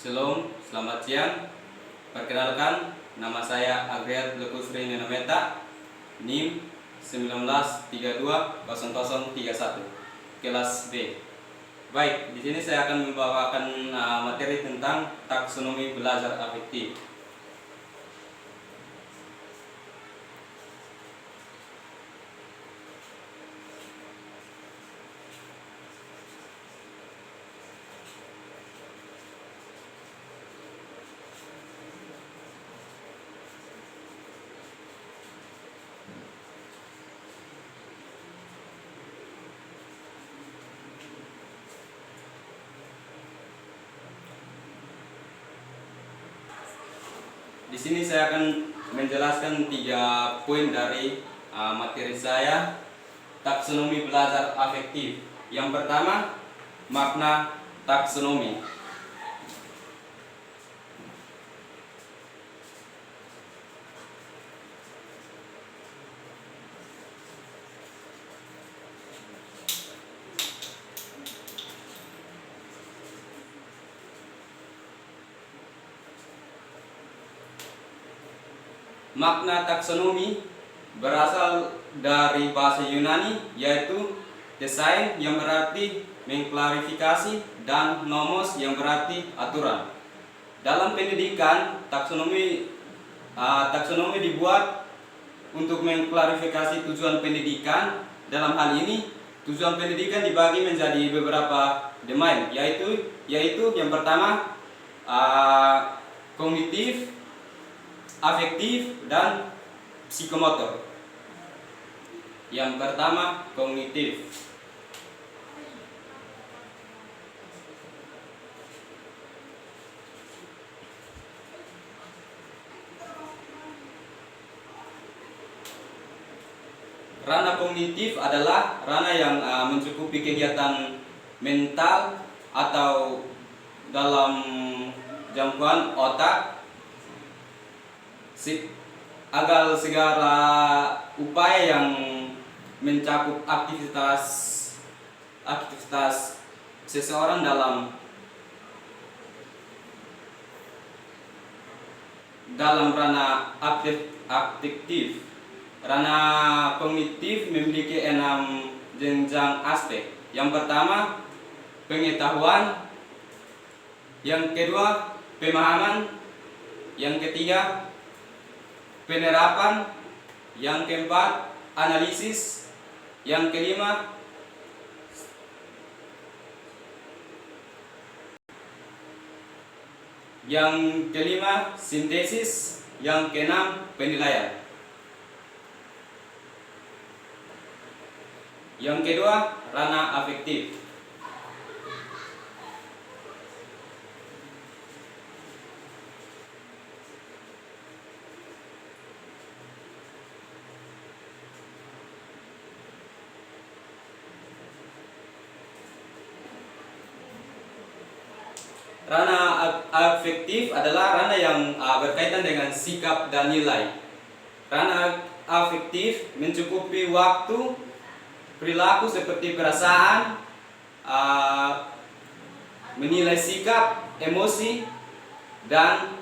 Shalom, selamat siang. Perkenalkan, nama saya Agriat Lekusri Nenameta, NIM 19320031, kelas B. Baik, di sini saya akan membawakan materi tentang taksonomi belajar afektif. Di sini saya akan menjelaskan 3 poin dari materi saya, taksonomi belajar afektif. Yang pertama, makna taksonomi. Makna taksonomi berasal dari bahasa Yunani, yaitu desain yang berarti mengklarifikasi dan nomos yang berarti aturan. Dalam pendidikan, taksonomi dibuat untuk mengklarifikasi tujuan pendidikan. Dalam hal ini, tujuan pendidikan dibagi menjadi beberapa domain, yaitu yang pertama kognitif, afektif, dan psikomotor. Yang pertama, kognitif. Ranah kognitif adalah ranah yang mencukupi kegiatan mental atau dalam jangkauan otak agar segala upaya yang mencakup aktivitas seseorang dalam ranah afektif. Ranah kognitif memiliki 6 jenjang aspek. Yang pertama, pengetahuan. Yang kedua, pemahaman. Yang ketiga, penerapan. Yang keempat, analisis. Yang kelima, sintesis. Yang keenam, penilaian. Yang kedua, ranah afektif. Ranah afektif adalah ranah yang berkaitan dengan sikap dan nilai. Ranah afektif mencukupi waktu, perilaku seperti perasaan, menilai sikap, emosi, dan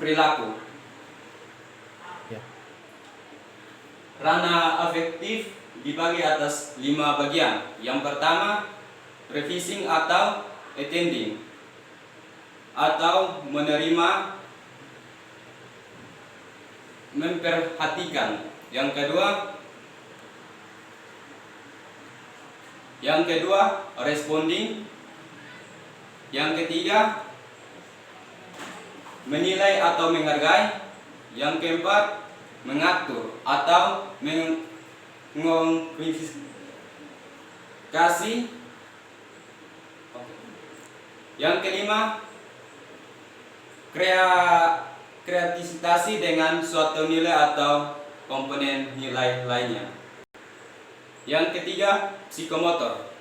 perilaku. Ranah afektif dibagi atas 5 bagian. Yang pertama, receiving atau attending, atau menerima, memperhatikan. Yang kedua, responding. Yang ketiga, menilai atau menghargai. Yang keempat, mengatur atau mengklarifikasi. Yang kelima, kreativitas dengan suatu nilai atau komponen nilai lainnya. Yang ketiga, psikomotor.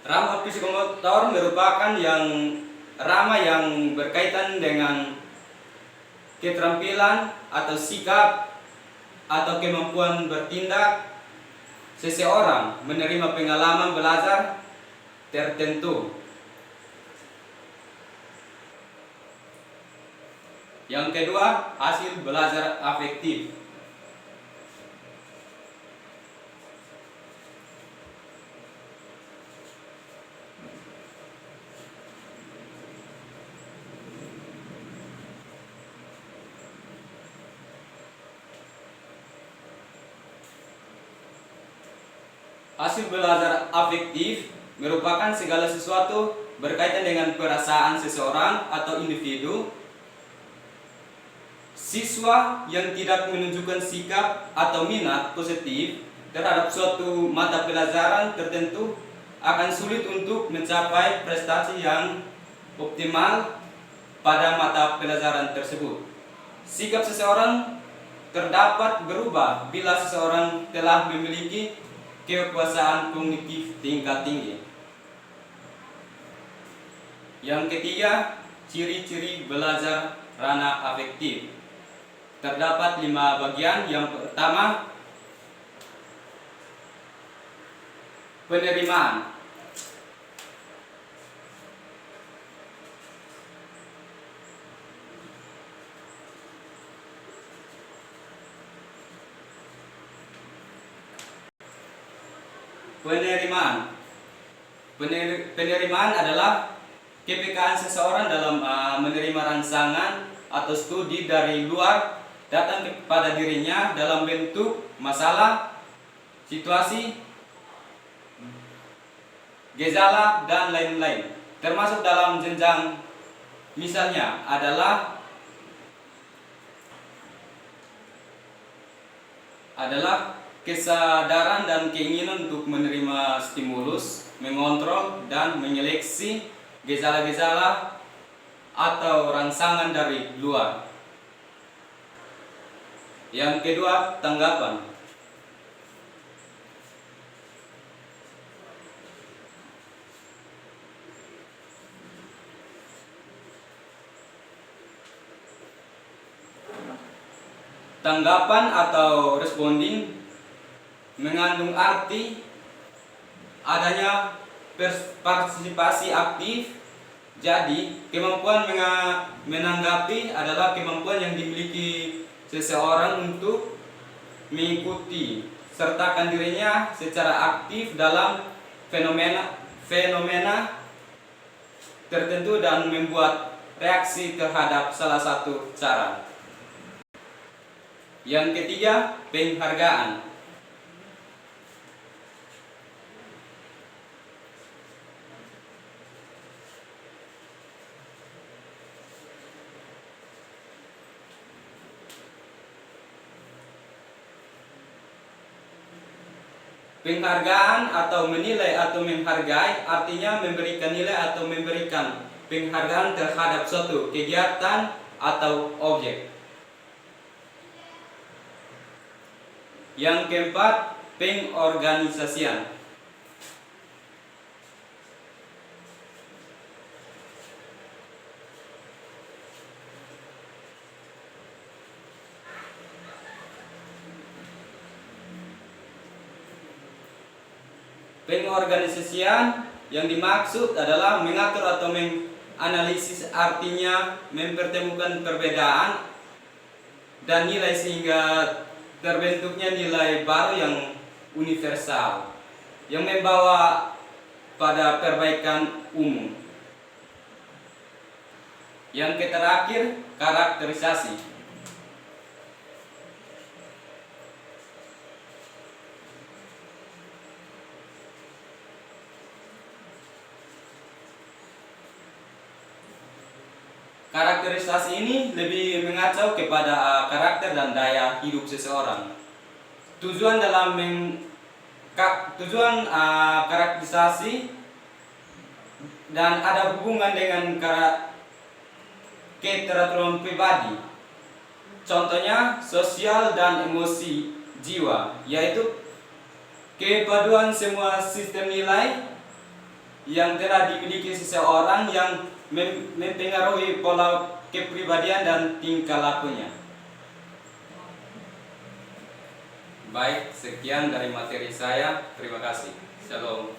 Ranah psikomotor merupakan yang Rama yang berkaitan dengan keterampilan atau sikap atau kemampuan bertindak seseorang menerima pengalaman belajar tertentu. Yang kedua, hasil belajar afektif. Hasil belajar afektif merupakan segala sesuatu berkaitan dengan perasaan seseorang atau individu. Siswa yang tidak menunjukkan sikap atau minat positif terhadap suatu mata pelajaran tertentu akan sulit untuk mencapai prestasi yang optimal pada mata pelajaran tersebut. Sikap seseorang terdapat berubah bila seseorang telah memiliki kekuasaan kognitif tingkat tinggi. Yang ketiga, ciri-ciri belajar ranah afektif. Terdapat 5 bagian. Yang pertama, penerimaan. Penerimaan adalah kepekaan seseorang dalam menerima rangsangan atau studi dari luar datang kepada dirinya dalam bentuk masalah, situasi, gejala, dan lain-lain. Termasuk dalam jenjang misalnya adalah kesadaran dan keinginan untuk menerima stimulus, mengontrol dan menyeleksi gejala-gejala atau rangsangan dari luar. Yang kedua, tanggapan. Tanggapan atau responding mengandung arti adanya partisipasi aktif. Jadi, kemampuan menanggapi adalah kemampuan yang dimiliki seseorang untuk mengikuti sertakan dirinya secara aktif dalam fenomena tertentu dan membuat reaksi terhadap salah satu cara. Yang ketiga, penghargaan. Penghargaan atau menilai atau menghargai artinya memberikan nilai atau memberikan penghargaan terhadap suatu kegiatan atau objek. Yang keempat, pengorganisasian. Pengorganisasian yang dimaksud adalah mengatur atau menganalisis, artinya mempertemukan perbedaan dan nilai sehingga terbentuknya nilai baru yang universal yang membawa pada perbaikan umum. Yang terakhir, karakterisasi. Karakterisasi ini lebih mengacu kepada karakter dan daya hidup seseorang. Tujuan karakterisasi dan ada hubungan dengan keteraturan pribadi. Contohnya sosial dan emosi jiwa, yaitu kepaduan semua sistem nilai yang telah dimiliki seseorang yang mempengaruhi pola kepribadian dan tingkah lakunya. Baik, sekian dari materi saya. Terima kasih. Shalom.